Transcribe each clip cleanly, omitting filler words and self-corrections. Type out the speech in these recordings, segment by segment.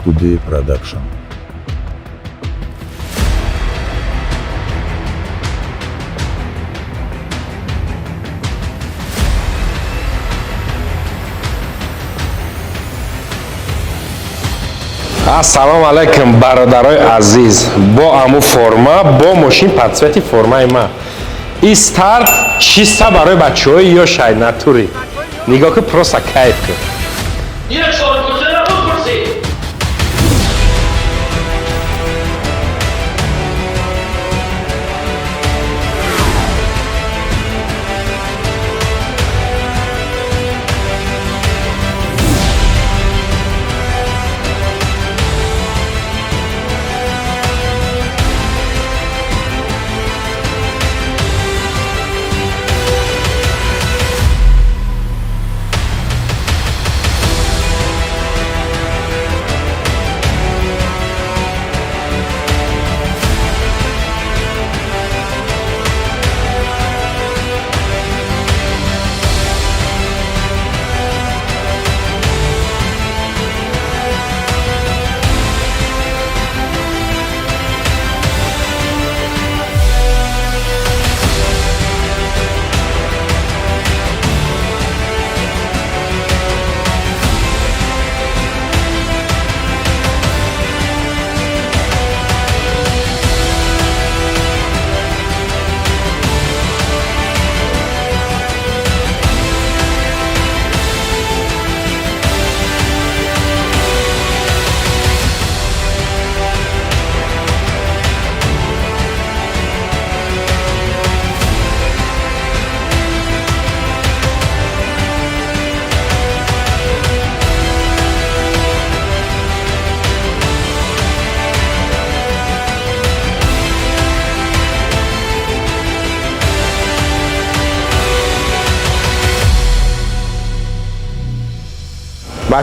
Today Production. Ассалому алайкум, бародарои азиз. Бо аму форма, бо мошин подсвети формаи ма. И старт чиста барои бачаҳои ё шайнатури. Нигоҳ кӣ, просто кайф кӣ.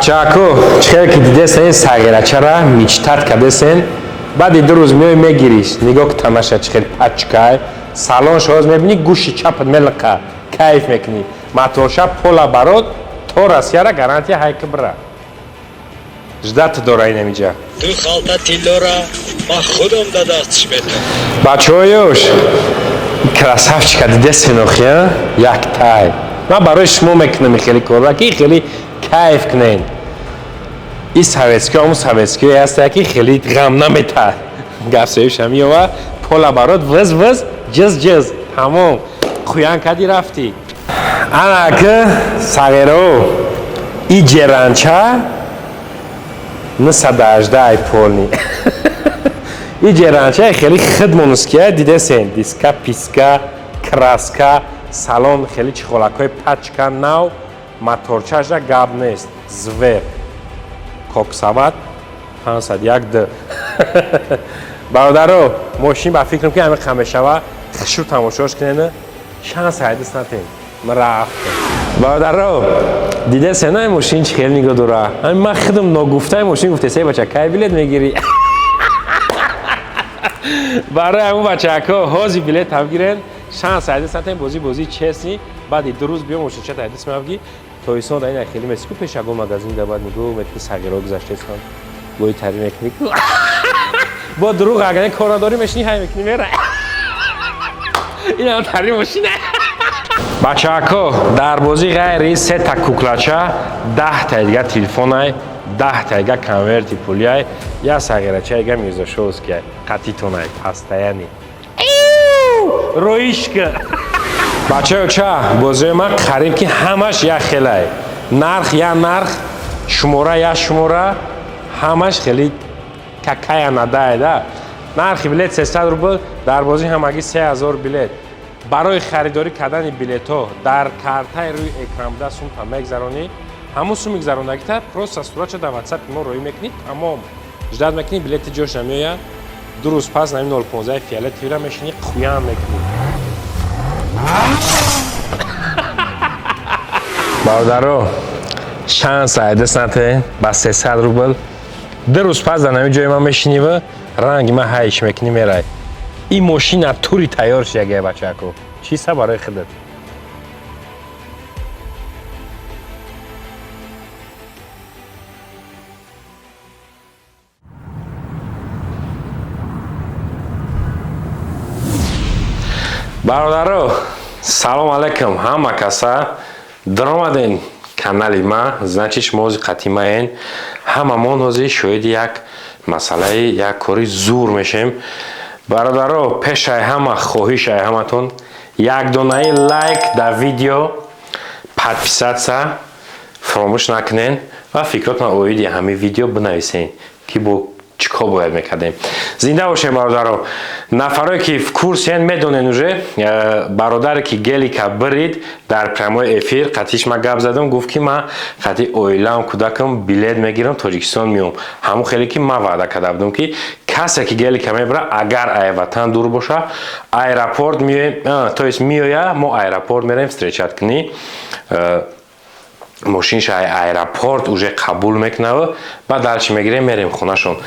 бачаако, чихеле ки дидесен сағирачара мичтат кадесен, баъди 2 рӯз меои мегириш, нигоҳ ки тамаша чихел пачкай, салон шоз мебини, гӯши чапат мелақа, кайф мекунӣ. Матоша пола барот, то Россияра гарантия ҳайки бира. Ждат дора ин амиҷа. Ту халта тиллора ма худам да дастш метам. Бачаҳоёш, красавчика дидесен охия, яктай. Ман барои шумо мекунам хеле корра, ки хеле кайф кунен. И советские, ому советские ҳаста, ки хеле ғам намета. Гапсоишам ёва, пола барот, виз, ҷиз, тамом. Қуян кади рафтӣ. Ана ки сағиро, и ҷеранча 918 полни. И ҷеранча хеле хидмонуския дидесен, диска, писка, краска, салон хеле чихолакҳои пачка нав, моторчаша гап нест, звер. Коксават 501D. Бародаро, мошин ба фикрам ки ҳамин қамешава хушур тамошош кунена, шанс ҳайдис натен. Рафтем. Бародаро, дидесен ай мошин чӣ хеле нигоҳ дора. Ман худам ногуфтаи мошин гуфтесай бача, кай билет мегирӣ? Барои ҳамун бачаҳако ҳозир билет ҳам гирен, шанс ҳайдис натен, бозӣ честни, баъди 2 рӯз биё мошинчат ҳайдис мавги. Тоисон дар ин хеле месику пешаго магазин дабад нигоҳ метни сағиро гузаштесам. Гои тари мекунӣ. Бо дурӯғ агар корадорӣ мешини ҳай мекунӣ мера. Ина тари мошина. Бачаҳако, дар бозӣ ғайри 3 та куклача, 10 та дига телефонай, 10 та дига конверти пулияй, я сағирача дига мирзошовскияй, қатитонай, пастаяни. Роишка. Бачаҳо ча, бозиҳои ман қариб ки ҳамаш як хелай. Нарх я нарх, шумора я шумора, ҳамаш хеле какая надай да. Нархи билет 300 рубл, дар бозӣ ҳамагӣ 3000 билет. Барои харидорӣ кардани билетҳо дар картаи рӯи экран буда сумка мегзаронӣ. Ҳамун суми гузаронагита просто сурача дар WhatsApp мо роӣ мекунӣ, тамом. Ждат мекунӣ, билети ҷош намеояд. 2 рӯз пас намин 015 фиолетовиро мешинӣ, қуян мекунӣ. Бародаро, шанс ҳайдис натен ба 300 рубл. 2 рӯз пас дар намин ҷои ман мешинива, ранги ман ҳайш мекунӣ мерай. این ماشین توری تیار شده بچه کو چیزا برای خودت бародаро салом алайкум ҳама каса даромаден канали ма значит шумо ҳозир қатимаен ҳамамон ҳозир шояди як масъалаи як кори зур мешем бародаро пешай ҳама хоҳишай ҳаматон як донаи лайк дар видео подписатся фаромӯш накунен ва фикротон оиди ҳамин видео бинависен ки бо чӣ кор бояд мекардем зинда бошем бародаро нафаре ки в курсен медонен уже бародаре ки гелика бирид дар прямой эфир қатиш ма гап задам гуфт ки ма қати оилам кӯдакам билет мегирам тоҷикистон меом ҳамун хеле ки ма ваъда карда будам ки касе ки гелика мебара агар ай ватан дур боша аэропорт меоем то есть меоя мо аэропорт мерем встречат кунӣ мошинша аэропорт уже қабул мекунава баъд дарчи мегирем мерем хонашон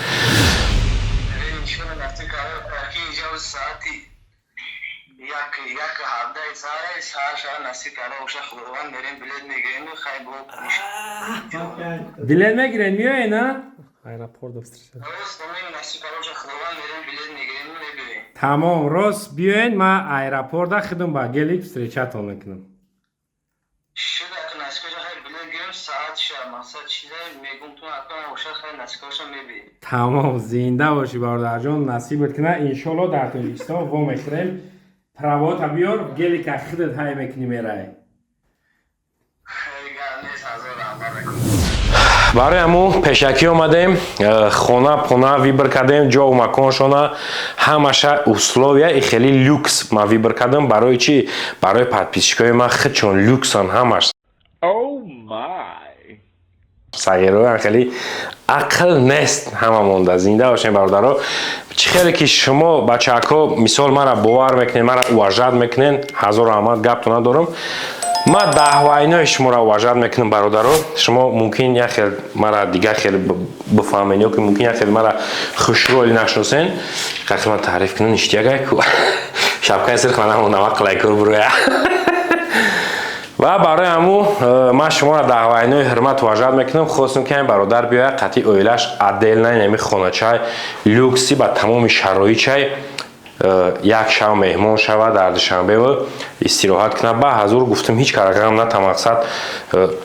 билет мегирем меоем на аэропорт тамом рост биёен ма аэропорта худам ба гелик встречатон мекунам тамом зинда боши бародарҷон насибат куна иншоалло дар тоҷикистон во мехӯрем правота биёр гелика худат ҳай мекунӣ мерай барои ҳамун пешакӣ омадем хона пона вибр кардем ҷову маконшона ҳамаша условия и хеле люкс ма вибр кардам барои чӣ барои подписчикои ма худчон люксан ҳамаш сагироян хеле ақл нест ҳама монда зинда бошем бародаро чӣ хеле ки шумо бачаҳако мисол мара бовар мекунен мара уважат мекунен ҳазору ҳамат гапто надорам ма даҳвайнои шуморо уважат мекунам бародаро шумо мумкин як хел мара дигар хел бифаҳмен ё ки мумкин як хел мара хушроли нашиносен қақи ман таъриф кунам ништиягайку шабкаи сирх манамон навақлайкур буроя ва барои ҳамун ман шуморо даҳвайнои ҳурмат уважат мекунам хостум ки ҳамин бародар биёяд қатъи оилааш отдельно нами хоначай люкси ба тамоми шароитчай як шав меҳмон шавад дар душанбева истироҳат кунад ба ҳазур гуфтам ҳеҷ каракам на та мақсад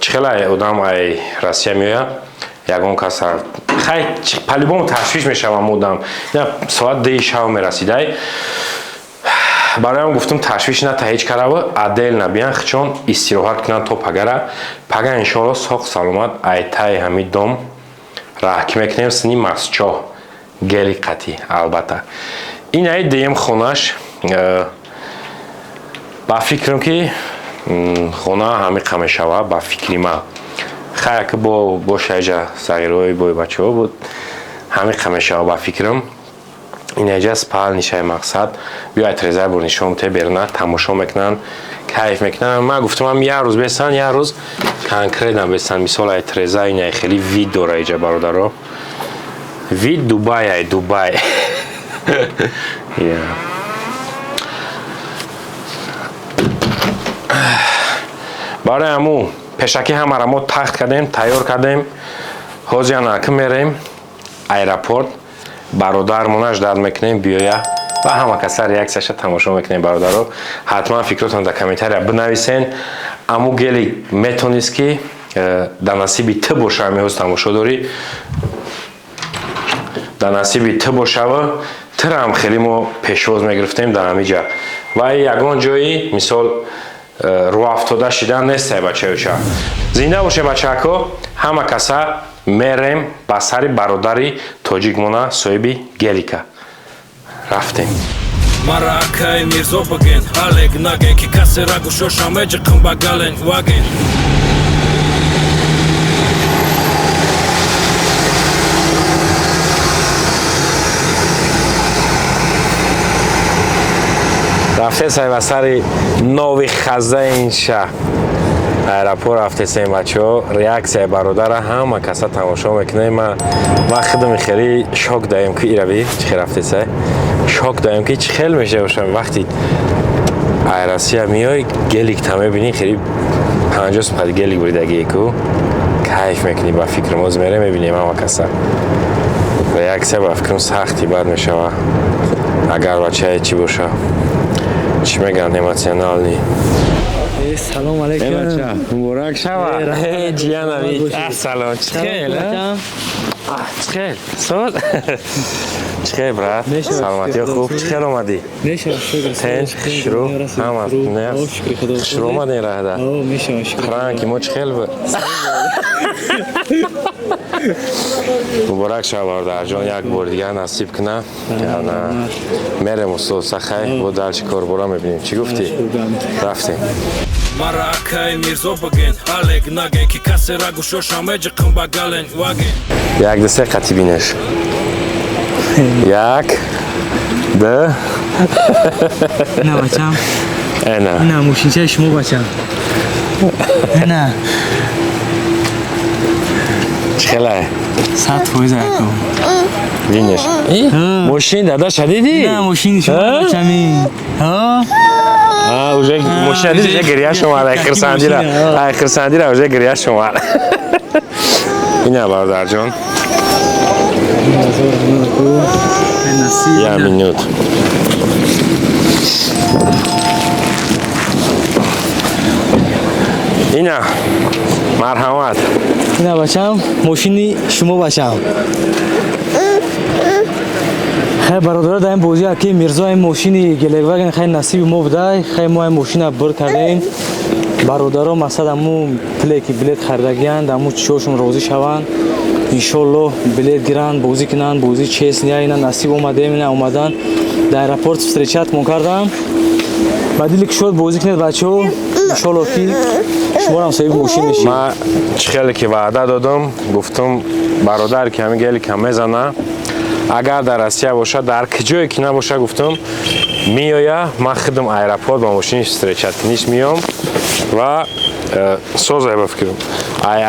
чӣ хела одам ай россия меояд ягон каса хай по-любому ташвиш мешавам одам соат 10 шав мерасидай бароям гуфтам ташвиш ната ҳеҷ карава отдельно биан хичон истироҳат кунад то пагара пага иншоалло соғ саломат айтаи ҳамин дом раҳкӣ мекунем сини масчоҳ гели қатӣ албатта ин ай деям хонаш ба фикрам ки хона ҳамиқа мешава ба фикри ма хаяка бо шайҷа сағирои бои бачаҳо буд ҳамиқа мешава ба фикрам инаҷа спал нишай мақсад биёяд реза бор нишон те берна тамошо мекунанд кайф мекунанд ман гуфтам ам як рӯз бесан як рӯз конкретно бесан мисол ай треза ин хеле вид дора иҷа бародаро вид дубай ай дубай барои ҳамун пешакӣ ҳамаро мо тахт кардем тайёр кардем ҳозир анака мерем аэропорт бародармонаш дад мекунем биёя ва ҳама каса реаксияша тамошо мекунем бародаро ҳатман фикротон дар комментария бинависен аму гели метонист ки дар насиби ту боша ҳамиҳоз тамошо дорӣ дар насиби ту бошава тирам хеле мо пешвоз мегирифтем дар ҳамиҷа ва ягон ҷои мисол рӯафтода шидан нестай бачаёча зинда боше бачаҳако ҳама каса мерем ба сари бародари тоҷикмона соҳиби гелика рафтем маракай мирзо баген алек наген ки касе рагу шошамеҷи қимбагален ваген рафтесай ба сари нови хазаин шаҳр аэропорт рафтесем бачаҳо реаксияи бародара ҳама каса тамошо мекунем ман худами хеле шок даем ки ирави чӣ хел рафтесай шок даем ки чӣ хел мешавашам вақти ай россия меои гелик та мебини хеле 50 супати гелик буридагику кайф мекунӣ ба фикри моз мере мебинем ҳама каса реаксия ба фикрам сахти бад мешава агар бачае чӣ боша چی میگن اموشنالی سلام علیکم. مبارک شما. جیانم. سلام. چخیر؟ چخیر. سال. چخیر برات. سلامتی خوب. چخیر اومدی؟ میشه. تن شروع. هم. نه. شروع اومدی راه دا. میشه. فرانکی مو چخیر بود. مبارک شما برادر جان یک بار دیگه نصیب کنه که نه میرم استاد سخی بود در چی کار برام میبینیم چی گفتی؟ رفتیم Maracay Mirzo bugün Alek nage ki kasera guşoşa mecikın bagalen wagen یک دسته قطی بینش یک ده نه بچم اینا نه موشینچه شما بچم نه چخلای 100% یکم بینش موشین دادا شدیدی؟ نه موشین شما بچمی ها اوجه موشین دیگه گریه شما آخر سندی را اوجه گریه شما اینا برادر جان یه مینوت اینا مرحمت نه بچم موشینی شما بچم خیلی برادر داریم بازی اکی میرزا این موشینی گلگوگن خیلی نصیب ما بوده خیلی ما این موشین بر کردیم برادرها مقصد امو پلیکی بلیت خریدگیند امو چشم روزی شوند انشالله بلیت گیرند بازی کنند بازی چیز نیا اینا نصیب اومده اینا اومدن در ایرپورت استریچت مون کردم بعدی که شد بازی کنید بچه ها انشالله که شما هم صاحب موشین میشید ما خیلی که وعده دادم گفتم برادر که همین گلی که میزنه اگر در روسیه باشه در کجایی که نباشه گفتم میایا من خودم ایرپورت با ماشینش استریچت کنیش میام و سوزه بفکرم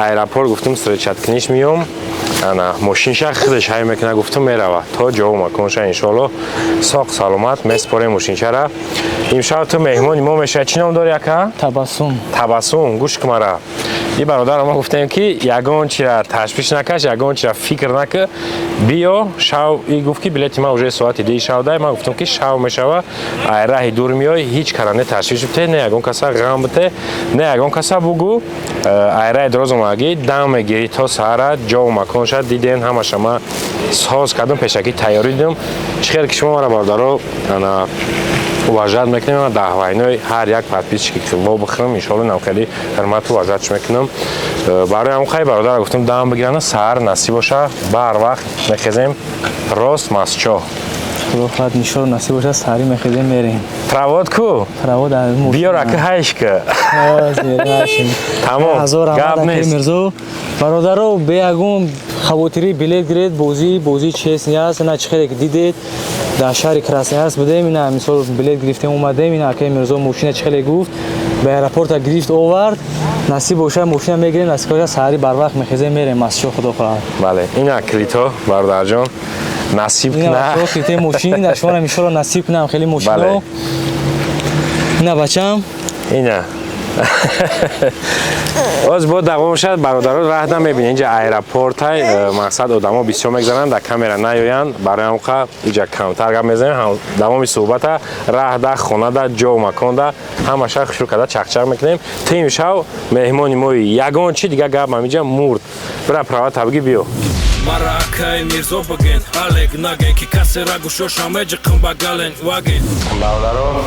ایرپورت گفتم استریچت کنیش میام انا ماشینش خودش های میکنه گفتم میروه تا جا مکانش انشالله ساق سلامت میسپاره ماشینش را امشب تو مهمانی ما میشه چی نام داری اکا؟ تبسم گوش که مرا این برادر ما گفتیم که یگان چی را تشویش نکش یگان چی را فکر نکه بیا شو ای گفت که بلیت ما اوجه ساعت دی شو دای ما گفتم که شو میشوه راه دور میای هیچ کرانه تشویش بته نه یگان کسا غم بته نه یگان کسا بگو راه دراز اومگی دم گیری تا سهر جا و مکان شد دیدین همه شما ساز کردم پیشکی تیاری دیدم چخیر که شما مرا برادرها انا وجد میکنم دعوینای هر یک پادپیچ که ما بخرم ان شاء الله نم خیلی حرمت و وجدش میکنم برای اون خیلی برادر گفتم دام بگیرن سحر نصیب باشه بر وقت میخزیم راست مسچو خدا خواهد نشور نصیب باشه سحری میخزیم میریم پرواد کو پرواد بیار اکه هایش که تمام گاب نیست میرزو برادرو بیاگون خاطری بلیت گرید بازی چیز نیاز نه چخیره که دیدید در شهر کراسنیاس بودیم اینا مثلا بلیت گرفتیم اومدیم اینا که میرزا ماشین چخیره گفت به ایرپورت گرفت آورد نصیب باشه ماشین میگیریم نصیب باشه سحری بر وقت میخزیم میریم مسجد خدا خواهد بله اینا کلیتو برادر جان نصیب کنه اینا کلیت ماشین شما ان شاء الله نصیب کنم خیلی ماشینا اینا بچم اینا از بود دوام شد برادرها راه نمیبینه اینجا ایرپورت های مقصد آدما بسیار میگذرن در کامera نیاین برای همخه اینجا کمتر گپ میزنیم دوام صحبت راه ده خونه ده جا و مکان ده همه شخص شروع کرده چخچق میکنیم تیم شو مهمانی ما یگان چی دیگه گپ اینجا مرد برای پرواد تبگی بیو Maracay Mirzo bugün Alek nage ki kasera guşoşa mecikın bagalen wagen برادرها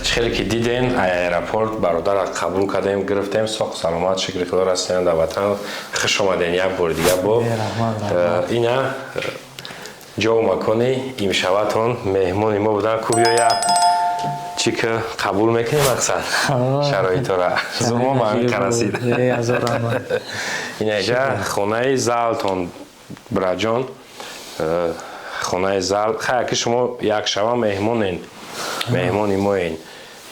خیلی که دیدین ایرپورت برادر قبول کردیم گرفتیم ساق سلامت شکر خدا رسیدن در وطن خوش آمدین یک بار دیگه با اینا جا و مکانی امشبتون مهمانی ما بودن کوبیا چی که قبول میکنی مقصد شرایط را زمان با همین کرسید اینجا خونه زالتون براجان خونه زال خیلی که شما یک شبه مهمانی ما این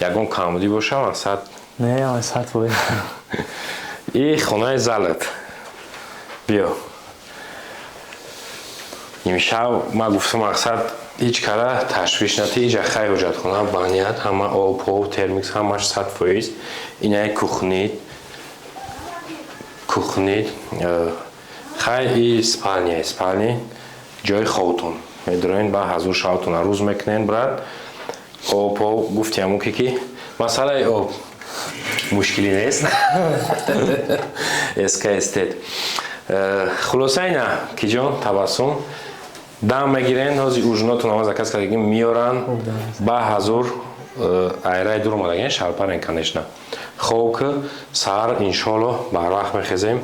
یکون کاملی باشه مقصد نه مقصد باید این خونه زالت بیا امشب ما گفتم مقصد هیچ کاره تشویش نتی اینجا خیلی حجت خونه بانیت همه آب ترمیکس همش 100%. اینه کخنید خیلی اسپانی جای خودتون میدونین با حضور شاوتون روز میکنین برات آب گفتیم که مسئله آب مشکلی نیست. اسکا استید. خلاصه اینا کی جان تبسم دام میگیرن هازی اوجناتون آماز کس کردیم میارن با حضور ایرای دور مادگین شالپارن کنشنا. خوب که سر انشالله برای میخزیم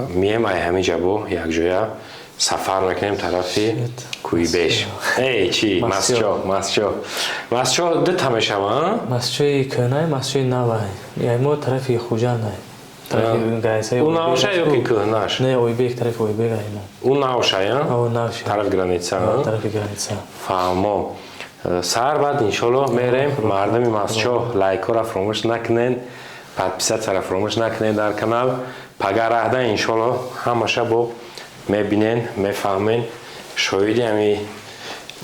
میم ای همی جبو یک جویا سفر میکنیم طرفی کوی بیش. ای چی مسجو دت همیشه ما مسجد کنای مسجد نوای یعنی ما طرفی خوجان نه طرفی گایسای اون ناوشه یا کی کناش نه اوی بیک طرف اوی بیک اینا اون ناوشه یا او ناوشه طرف گرانیتسا طرف گرانیتسا فهمم سر بعد انشالله میریم مردمی مسجو لایک را فراموش نکنین подписаться را فراموش نکنین در کانال پگاه راه انشالله همشه با میبینین میفهمین شاید همی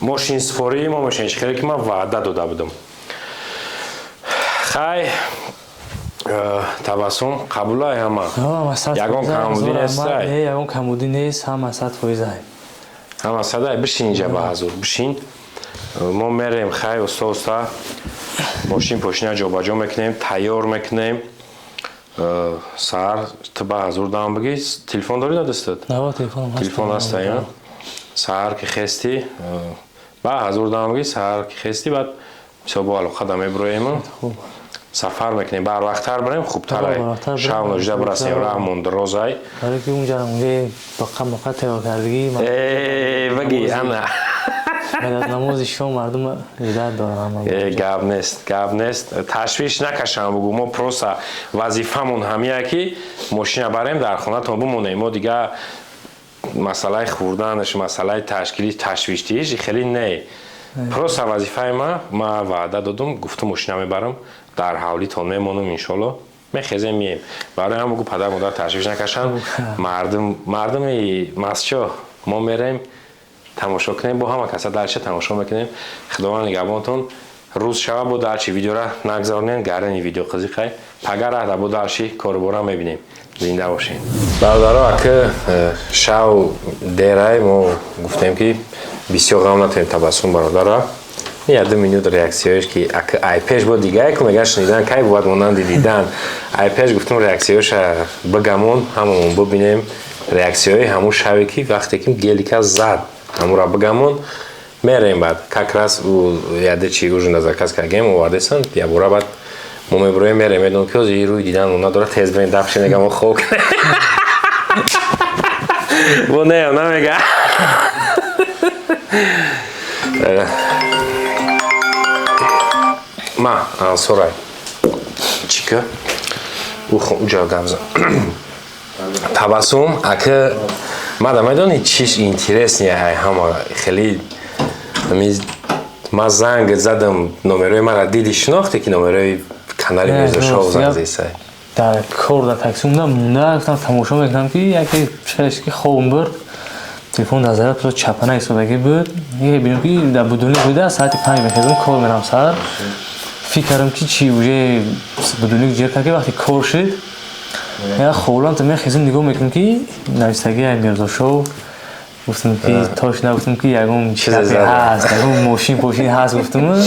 ماشین سفاری ما ماشین خیلی که من وعده داده بودم خیلی تبسم قبول های همه یکم کمودی نیست یکم کمودی نیست همه صد فایزه همه صدای بشین اینجا به حضور بشین ما میریم خیلی استا ماشین پشنه جا با جا میکنیم تیار میکنیم سر تو به حضور دام بگی تلفن داری ندستد؟ نه تلفن هست یا سر که خستی به حضور دام بگی سر که خستی بعد بسیار با علاقه دمه برویم سفر میکنیم بر وقتتر بریم خوبتره شب نجده برسیم رحمون درازای برای که اونجا باقا موقع تیار کردگی بگی انا مدد نماز شما مردم هدایت دارم گاب نیست تشویش نکشم بگو ما پروسا وظیفمون همیه که ماشین بریم در خونه تا بمونیم ما دیگه مسئله خوردنش مسئله تشکیلی تشویشتیش خیلی نه پروسا وظیفه ما وعده دادم گفتم ماشین میبرم در حوالی تا میمونم انشالله میخزیم میم برای هم بگو پدر مادر تشویش نکشن مردم مسجد ما میریم تماشا کنیم با همه کسا درچه تماشا میکنیم خداوند نگهبانتون روز شب با درچی ویدیو را نگذارنین گردن ویدیو قضی خیلی پگر را با درچی کاربارا میبینیم زنده باشین برادرها که شب دیره ما گفتیم که بسیار غم نتونیم تبسم برادرها یه 2 مینوت ریاکسیوش که ای پیش با دیگه که میگه شنیدن که باید مونان دیدن ای پیش گفتم ریاکسیوش بگمون همون ببینیم ریاکسیوی همون شبی که وقتی که گلی که زد همون را بگمون میریم بعد کاکراس او یاده چی گوش نزاکاس کردیم و وادسن یا برا بعد مومی بروی میریم میدون که از روی دیدن اونا داره تیز برین دفشه نگم و خوک و نه نمیگه ما سورای چیکه او خون جا گمزم تبسم اگه مادام میدونی چیش اینترس نیه همه خیلی ما زنگ زدم نمره مرا دیدی شناختی که نمره کانال میرزا شاه زنگ زیسته در کار در تاکسی موندم گفتم تماشا میکنم که یکی شش که خوابم برد تلفن نظر تو چپنه ایستادگی بود یه ببینم که در بدونی بوده ساعت 5 میخوام کار میرم سر فکر کردم که چی وجه بدونی جر که وقتی کار شد یا خوابم تو میخوام نگاه میکنم که نویسندگی میرزا شاه گفتم که تاش نگفتم که یکم چیزی هست یکم ماشین پوشین هست گفتم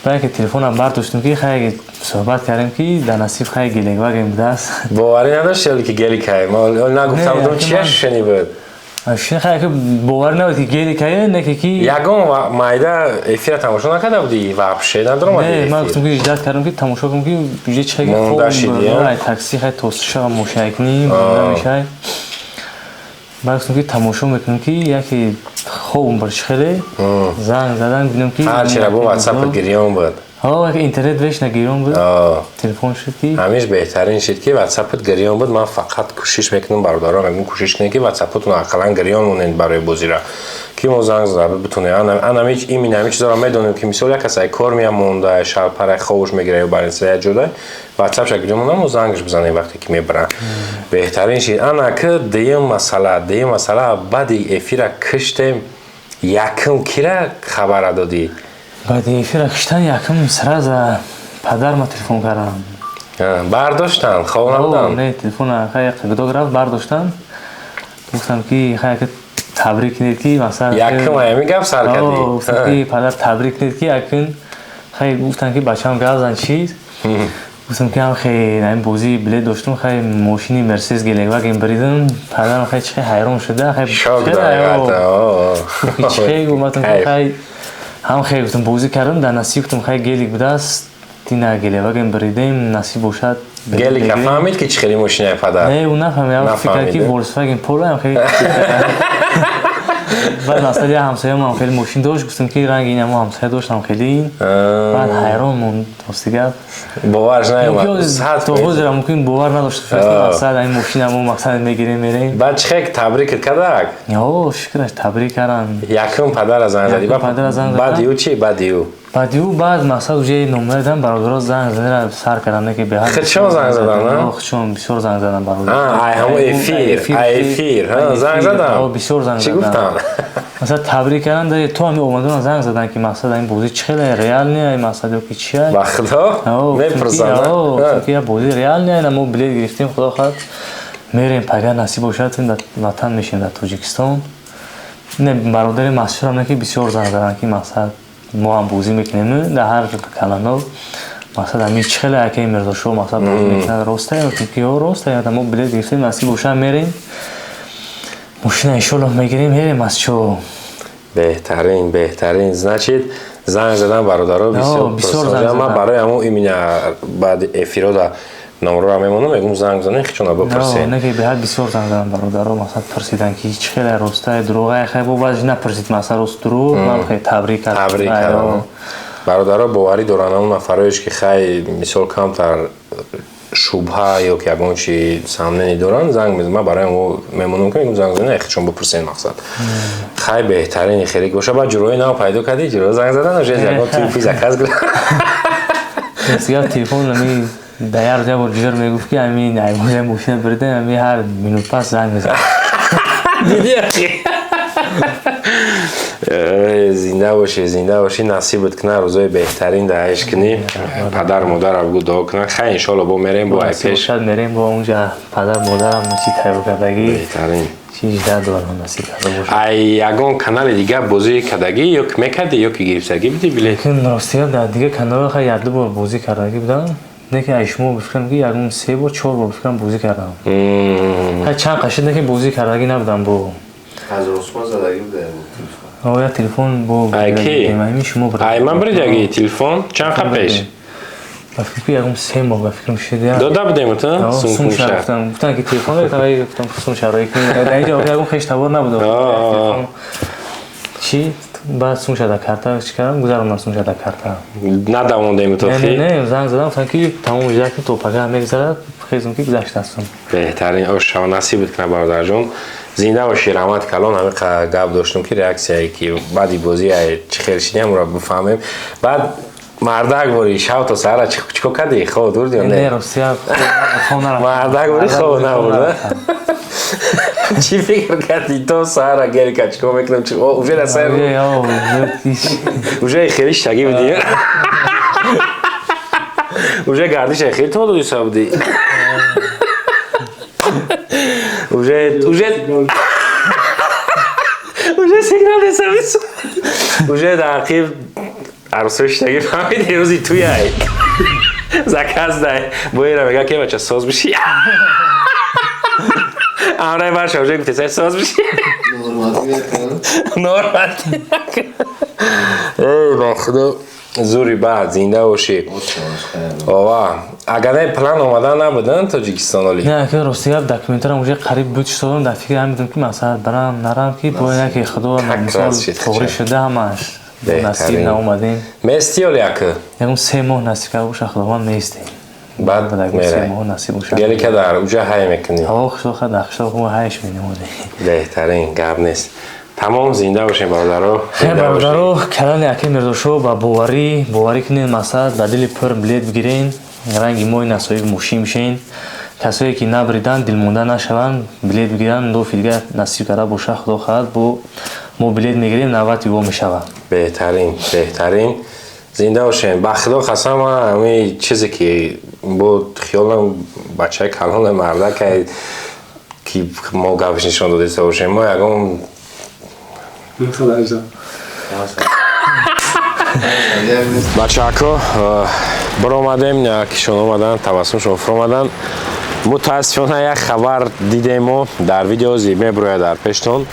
بعد که تلفنم برداشتم که خیلی صحبت کردیم که در نصیب خیلی گلیگ واگیم بوده است باوری نداشتی که گلی که ما نگفتم بودم چیش شنی بود شنی خیلی که باور نبود که گلی که نه که یکم مایده افیر تماشا نکرده بودی و شیدن درم نه من گفتم که اجازه کردم که تماشا کنم که بیشتر چه خوب برای تاکسی خیلی توصیه مشایکنی نمیشه من گفتم که تماشا میکنم که یکی خوبم برش خیلی زنگ زدن دیدم که هرچی را با واتساپ گریان بود ها اینترنت وش نگیرم بود تلفن شد که همیشه بهترین شد که واتساپ گریان بود من فقط کوشش میکنم برادران میگم کوشش کنید که واتساپتون اقلا گریان مونید برای بازیرا که ما زنگ زدن بتونه انا هیچ ایمین همیشه دارم میدونم که مثلا کسای کار میامونده شب پر خوش میگیره و برای سه جدا واتساپ شکلی مونم و زنگش بزنیم وقتی که میبرن بهترین شد انا که دیم مسئله بعدی افیرا کشتم یکم کیره خبر دادی بعد افیر کشتن یکم سر از پدر ما تلفن کردم برداشتن خواب نبودن نه تلفن خیلی قدو گرفت برداشتن گفتم که خیلی که تبریک نیکی مثلا یکم همی گفت سر کردی پدر تبریک نیکی اکن خیلی گفتن که بچه هم گفتن چیز گفتم که هم خیلی این بازی بلیت داشتم خیلی ماشینی مرسیدس گلگواگن بریدم پدرم خیلی چه حیران شده خیلی شاک داره خیلی گفتم خیلی هم خیلی گفتم بازی کردم در نصیب گفتم خیلی گلی بوده است دینا گلگواگن بریدیم نصیب باشد گلی که فهمید که چه خیلی ماشینه پدر نه اون نفهمید فکر که ولکسواگن پولو هم خیلی بعد مثلا یه همسایه هم خیلی ماشین داشت گفتم که رنگ این هم همسایه داشتم خیلی بعد حیران موند دوستیگر باورش نیومد تو حضور ممکن باور نداشت فکر مثلا این ماشین هم مثلا میگیریم میریم بعد چه تبریک کردک یا شکرش تبریک کردن یکم پدر از زنگ زدی بعد یو چی بعد مثلا اوجه نمره دادن برادرها زنگ زدن سر کردن که به هر خودشون زنگ زدن نه خودشون بسیار زنگ زدن برادرها همون افیر زنگ زدن بسیار زنگ چی زدن گفتن مثلا تبریک کردن داری تو هم اومدن زنگ زدن که مثلا این بازی چخیله ریال نیه مثلا که چیه بخدا میپرسن که بازی ریال نیه ما بلیط گرفتیم خدا خواهد میریم پگر نصیب باشد در وطن میشیم در تاجیکستان نه برادر مشهور هم نه که بسیار زنگ زدن که مثلا ما هم بازی میکنیم در هر کلمه مثلا می چخیله اکی مرزا شو مثلا بازی میکنن راسته که راسته ما بلیط گرفتیم نصیب باشد میریم ماشین انشالله میگیریم میریم از چو بهترین значит زنگ زدن برادرها بسیار زنگ زدن برای همون ایمینا بعد افیرادا نمره رو میمونم میگم زنگ زدن خیلی بپرسین نه که به هر بسیار زنگ زدن برادرها مثلا پرسیدن که هیچ خیلی راسته دروغه خیلی باز نپرسید مثلا راست دروغ من خیلی تبریک کردم برادرها باوری دارن اون نفرایش که خیلی مثال کمتر شبهه یا که اون چی سامنے دارن زنگ میزنم برای اون میمونم که میگم زنگ زدن خودشون بپرسین مقصد خیلی بهترین خیلی باشه بعد جلوی نو پیدا کردی جلو زنگ زدن اجازه یکم تلفن زکاز گرفت بسیار تلفن نمی دیار جا جور میگفت که همین ایمون ماشین برده همین هر مینوت پس زنگ میزنه دیدی زنده باشی نصیبت کنه روزای بهترین دهش کنی پدر مادر رو دعا کنن خیلی انشالله با میریم با پیش میریم با اونجا پدر مادرم چی تایید کردگی بهترین چیز دارم نصیب کرده باشه یگان کانال دیگه بازی کردگی یا که میکردی یا که گرفتگی بدی بلیت راستی در دیگه کانال خیلی یاد بار بازی کردگی بودم نه که ایشمو بفکرم که یگان 3 بار 4 بار بفکرم بازی کردم خیلی چند قشنگ که بازی کردگی نبودم با از عثمان زدگی بوده یا تلفن با ایکی شما من بریدگی تلفن چند قبل پیش فکر یکم 3 ماه فکرم شده داده بودیم تو سون شهر گفتن که تلفن رو گفتم سون شهر که در اینجا یکم خیش تبار نبود چی بعد سون شده کارتا چیکارم گذارم سون شده کارتا نداموندیم تو خیلی نه زنگ زدم گفتن که تمام وجه که تو پگاه میگذره خیزم که گذشته هستم بهترین آشنا نصیبت کنه برادر جون زنده باشی رحمت کلان همه گپ داشتم که ریاکسیایی که بعدی بازی چه خیر شدیم رو بفهمیم بعد مردک باری شب تا سهر چیکو کردی خواه دور دیو نه روسیا مردک باری خواه نبورده چی فکر کردی تو سهر گری که چیکو میکنم چیکو اوجه نسر اوجه خیلی شگی بودی اوجه گردیش خیلی تو دوی سا بودی اوجه سیگنال دسا اوجه دقیق عروسش تگی فهمید روزی توی ای زکاز دای باید رو بگه که بچه ساز بشی امرای برش اوجه گفتی ساز بشی نورماتی ای با خدا زوری بعد زنده باشی آوه اگر پلان آمدن نبودن تاجیکستان ولی نه که روسیا داکیومنتری اونجا قریب بود شدم در فکر هم که مثلا برام نرم که باید که خدا مثلا فوری شده همش نصیب ناومدیم میستی ولی اکه یکم 3 ماه نصیب کرده باشه خدا میستی بعد میره 3 ماه نصیب باشه گلی که در اونجا های میکنی خدا خدا خدا خدا هایش می‌نمونه بهترین گپ نیست تمام زنده باشین برادرو کلان یکی مرزا شو با باوری کنین مثلا بدل پر بلیت بگیرین رنگی موی نسایی موشی میشین کسایی که نبریدن دلمونده نشون بلیت بگیرن دو فیلگه نصیب کرده باشه خدا خواهد با ما بلیت میگیریم 90 یورو میشود بهترین زنده باشین بخدا خسم همه چیزی که با خیالم بچه کلان مرده که ما گفش نشان داده باشیم ما یکم бачаако баромадем кишон омадан табассум шофр омадан мутаассифона як хабар дидемо дар видеози меброяд дар пештон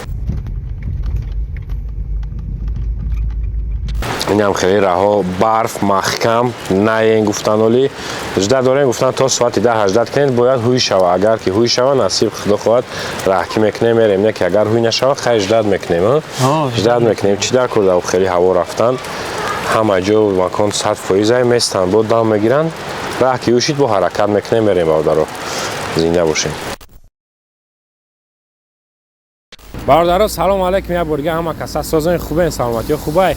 инам хеле раҳо барф маҳкам наен гуфтан оли жда дорем гуфтан то соати 10-18 кунед бояд ҳуй шава агар ки ҳуй шава насиб худо хоҳад раҳкӣ мекунем мерем не ки агар ҳуй нашава хай ждад мекунем ждад мекунем чӣ дар курда хеле ҳаво рафтан ҳама ҷо макон 100% местан бо дам мегиранд раҳ ки ҳушид бо ҳаракат мекунем мерем бародаро зинда бошем бародаро салом алейкум я борга ҳама каса созани хубен саломатиё хубай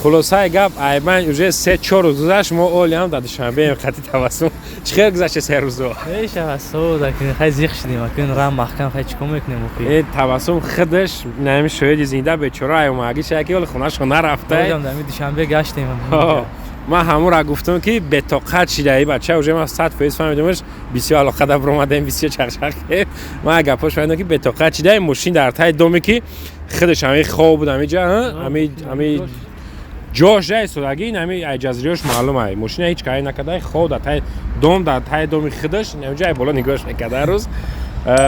хулосаи гап айбан уже 3-4 рӯз гузашт мо олиам дар душанбе қати табассум чӣ хел гузашта 3 рӯзо шавасода хай зиқ шидем акин рам маҳкам хай чикор мекунем э табассум худаш нами шоҳиди зинда бечора аймаги шаки оли хунашо нарафта дами душанбе гаштем ман ҳамура гуфтам ки бетоқат шидаи бача уже ман 100% фаҳмидамш бисёр алоқада буромадем бисёр чақчақ кеп ман гапош фаҳмидам ки бетоқат шидаи мошин дар таи доме ки худаш ҳами хоб буд ҳами ҷа ҳами ҷош ҷа истодагӣ ҳами айҷазриёш маълум ай мошина ҳеҷ кари накардаи хоб дар таи дом дар таи доми худаш ҷаи бола нигоҳш мекарда рӯз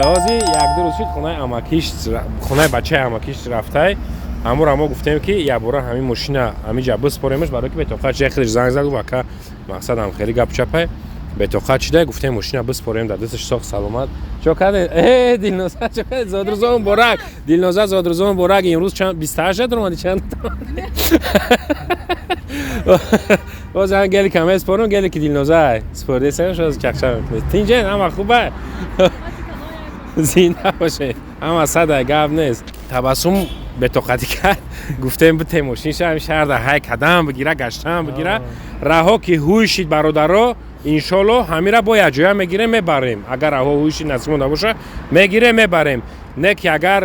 ҳозир 1-2 рӯз шуд хонаи амакиш хонаи бачаи амакиш рафтай ҳамура мо гуфтем ки якбора ҳамин мошина ҳаминҷа биспоремаш барои ки бетоқат шида худаш занг зад гуфт ака мақсадам хеле гап чапай бетоқат шида гуфтем мошина биспорем дар дасташ соғ саломат чо карде дилноза чо карде зодрӯзон муборак дилноза зодрӯзон муборак имрӯз чанд 28 омади чанд боз ҳам гели каме спорум гели ки дилноза спордесем шоз чақчақ тинҷен ҳама хубай зинда бошед ҳама сада гап нест табассум бетоқатӣ кард гуфтем битем мошинша ҳами шаҳрда ҳай кадам бигира гаштан бигира раҳо ки ҳуйшид бародаро иншоалло ҳамира бо якҷоя мегирем мебарем агар раҳо ҳуйшид насиб монда боша мегирем мебарем не ки агар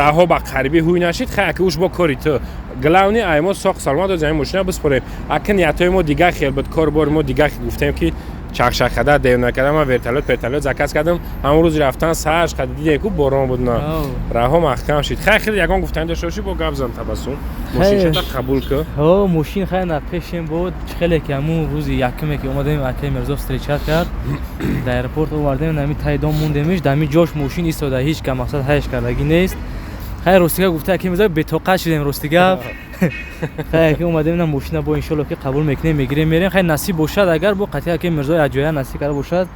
раҳо ба қарибӣ ҳуй нашид хай аки уш бо кори ту главни ай мо соғ саломат озами мошина биспорем аки ниятои мо дига хел буд корбори мо дига гуфтем ки чақчақ када дев накада ман вертолет заказ кардам ҳамон рӯзи рафтан сааш када дидем ку борон буд на раҳо маҳкам шид хай хеле ягон гуфтани дошта бошӣ бо гап зан табассум мошинчата қабул ку мошин хай на пешем буд хеле ки ҳамун рӯзи якуме ки омадем акай мирзо встреча кард дар аэропорт овардем нами таи дом мондемиш дами ҷош мошин истода ҳеҷ ка мақсад ҳайш кардагӣ нест хай ростига гуфта акай мирзо бетоқат шидем ростига хай аки омадем на мошина бо иншоалло ки қабул мекунем мегирем мерем хай насиб бошад агар бо қатъи аки мирзо якҷоя насиб карда бошад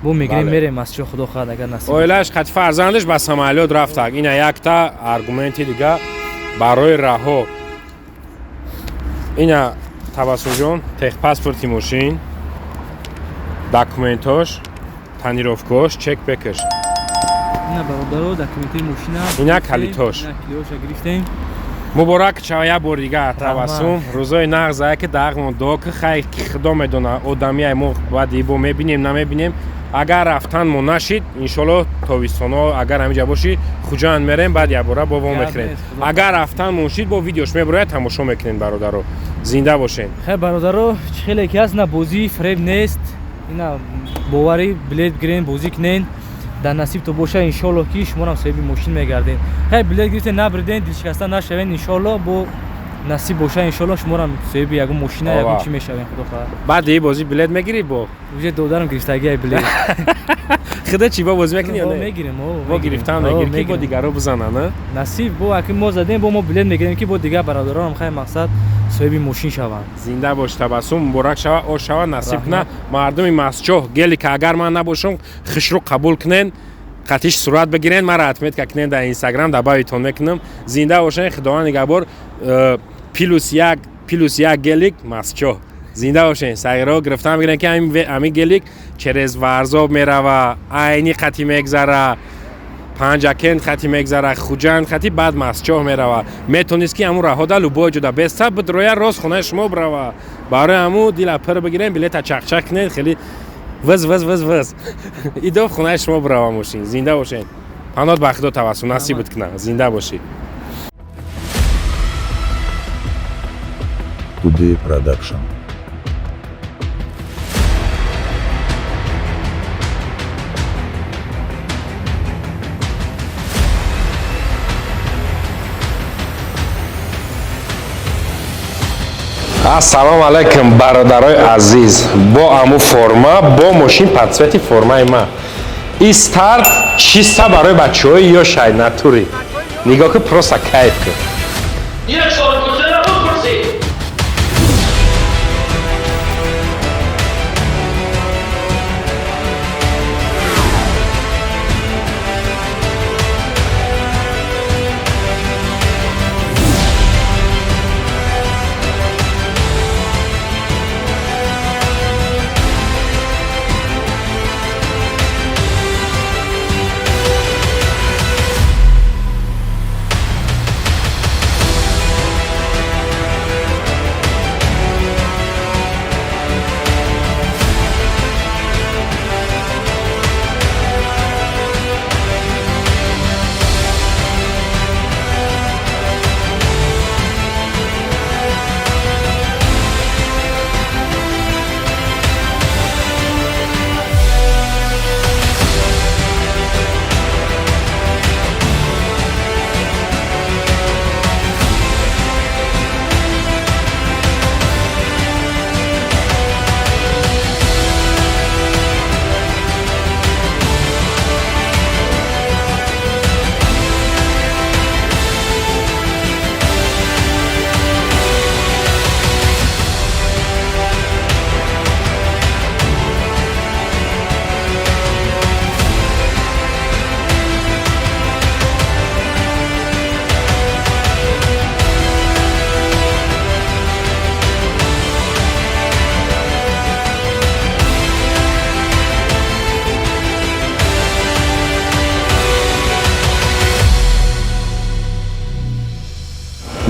бо мегирем мерем аз чо худо хоҳад агар насиб оилааш қатъи фарзандаш ба самолёт рафтаг ина якта аргументи дига барои раҳо ина табассумҷон техпаспорти мошин документош танировкош чек бекаш ина бародаро документи мошина ина калитош гирифтем муборак шава як бор дига табассум рӯзои нағзае ки дағмон до ки хай ки худо медона одамияи мо баъди бо мебинем намебинем агар рафтан мо нашид иншоалло тобистоно агар ҳамиҷа боши хуҷанд мерем баъд якбора бо вом мехӯрем агар рафтан моншид бо видеош меброяд тамошо мекунем бародаро зинда бошен хай бародаро чӣ хеле ки аст на бозии фреб нест ина бовари билет гирен бозӣ кунен дар насиб то боша иншоалло ки шуморам соҳиби мошин мегардем хай билет гирифтен набриден дилшикаста нашавен иншоалло бо насиб боша иншоалло шуморам соҳиби ягон мошина ягон чӣ мешавем худо хоҳад баъди бозӣ билет мегирӣ бо уже додарам гирифтагиай билет худа чӣ бо бозӣ мекунӣ ё не мегирем бо гирифтан мегирӣ ки бо дигаро бизананд насиб бо аки мо задем бо мо билет мегирем ки бо дигар бародаронам хай мақсад соҳиби мошин шаванд зинда бош табассум муборак шава ош шава насиб куна мардуми масҷоҳ гели ки агар ман набошам хишру қабул кунен қатиш сурат бигирен мара отметка кунен дар инстаграм дар баъдитон мекунам зинда бошен худованд нигоҳбор плюс як гелик масҷоҳ зинда бошен сайро гирифтан бигирен ки ҳамин гелик через варзоб мерава айни қати мегзара панҷакен қати мегзара хуҷанд қати баъд масҷоҳ мерава метонист ки ҳамун раҳода любой ҷода беста бидроя рост хонаи шумо брава барои ҳамун дила пир бигирен билета чақчақ кунед хеле вз идов хонаи шумо брава мошин зинда бошен панот ба худо тавассул насиб куна зинда бошед Today Production. ассалому алайкум бародарои азиз, бо аму форма бо мошин подсвети формаи ма и старт чиста барои бачаҳои ёшай натури нигоҳ ки просто кайф кун.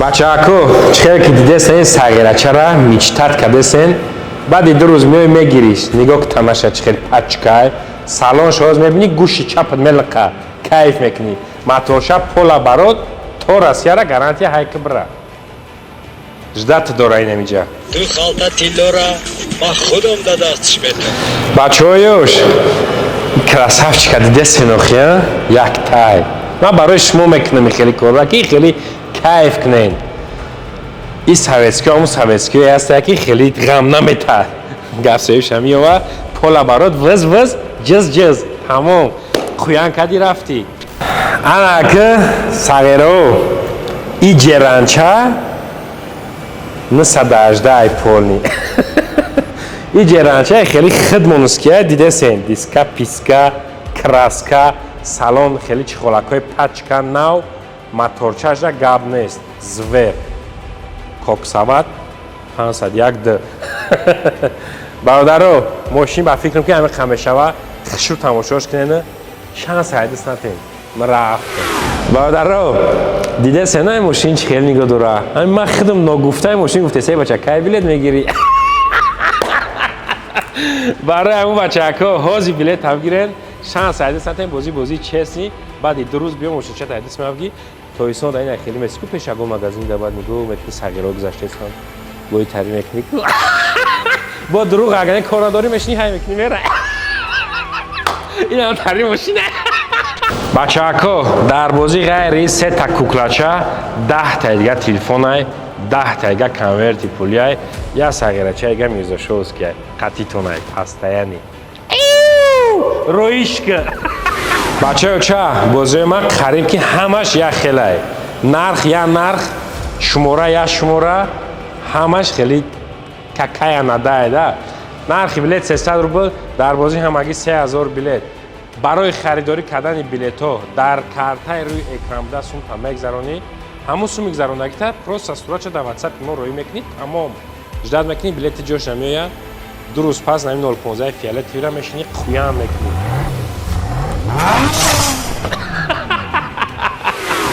бачааку чихел ки дидесен сағирачара мичтат кадесен баъди 2 рӯз меои мегириш нигоҳ ки тамаша чихел пачкай салон шоз мебини гӯши чапат мелақа кайф мекунӣ матоша пола барот то россияра гарантия ҳайки бира ждат дора инамиҷа ду халта тиллора ба худам да дастиш метам бачаҳоёш красавчика дидесен охия яктай ман барои шумо мекунам хеле корра ки хеле кайф кунен и советские ому советские ҳаста ки хеле ғам намета гапсоишам ёва пола барот виз виз ҷиз ҷиз тамом қуян кади рафтӣ ана ки сағеро и ҷеранча 918 полни и ҷеранча хеле хидмонуския дидесен диска писка краска салон хеле чихолакҳои пачка нав моторчаша гап нест звер коксават 501 бародаро мошин ба фикрам ки ҳамин қа мешава хушур тамошош кунена шанс ҳайдис натем рафтем бародаро дидесена ин мошин чӣ хеле нигоҳ дора ҳамин ман худам ногуфтаи мошин гуфтесай бача кай билет мегирӣ барои ҳамин бачаҳако ҳозир билет ҳам гирен шанс ҳайдис натем бозӣ честни баъди 2 рӯз биё мошинчат ҳайдис мавги то исон да ина хеле месику пешаго магазин дабад нигоҳ метни сағиро гузаштесам бои тари мекни бо дурӯғ агане корадорӣ мешини ҳай мекни мера ина тари мошина бачаҳако дарбозӣ ғайри 3 та куклача 10 та дига телефонай 10 та дига конверти пулияй я сағирача дига мирзошовскияй қатитонай пастаяни роишка бачаё ча бозои ман қариб ки ҳамаш як хелай нарх я нарх шумора я шумора ҳамаш хеле какая надайда нархи билет 300 рубл дарбозӣ ҳамагӣ 3000 билет барои харидорӣ кардани билетҳо дар картаи рӯи экран сумка мегзаронӣ ҳамун суми гузаронагита просто суратша дар ватсапи мо роӣ мекунӣ тамом ждат мекунӣ билети ҷош намеояд 2 рӯз пас наи 015 фиолетовира мешинӣ қуян мекунӣ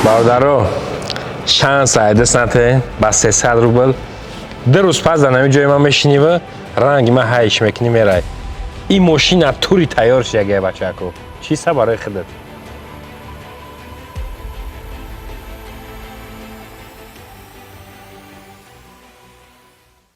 бародаро шанс айдис нате ба 300 рубл 2 рӯз пас дар нами ҷои ман мешинива ранги ман ҳайш мекунӣ мерай ин мошина тури тайёр шиягая бачако чиста барои худат